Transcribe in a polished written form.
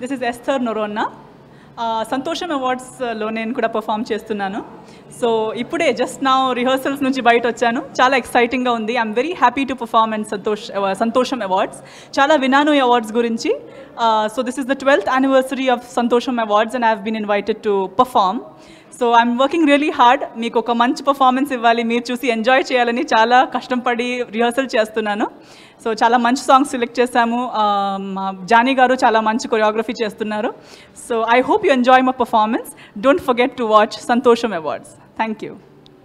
This is ఎస్థర్ నొరోన్నా. సంతోషం అవార్డ్స్లో నేను కూడా పర్ఫామ్ చేస్తున్నాను. సో ఇప్పుడే జస్ట్ నా రిహర్సల్స్ నుంచి బయట వచ్చాను. చాలా ఎక్సైటింగ్గా ఉంది. I'm very happy to perform and Santosham awards. చాలా విన్నాను ఈ అవార్డ్స్ గురించి. So this is the 12th anniversary of Santosham awards and I have been invited to perform. So I'm working really hard. మీకు ఒక మంచి పర్ఫార్మెన్స్ ఇవ్వాలి, మీరు చూసి ఎంజాయ్ చేయాలని చాలా కష్టపడి రిహర్సల్ చేస్తున్నాను. సో చాలా మంచి సాంగ్స్ సెలెక్ట్ చేశాము. జానీ గారు చాలా మంచి కొరియోగ్రఫీ చేస్తున్నారు. So I hope you enjoy my performance. Don't forget to watch సంతోషం అవార్డ్స్. Thank you.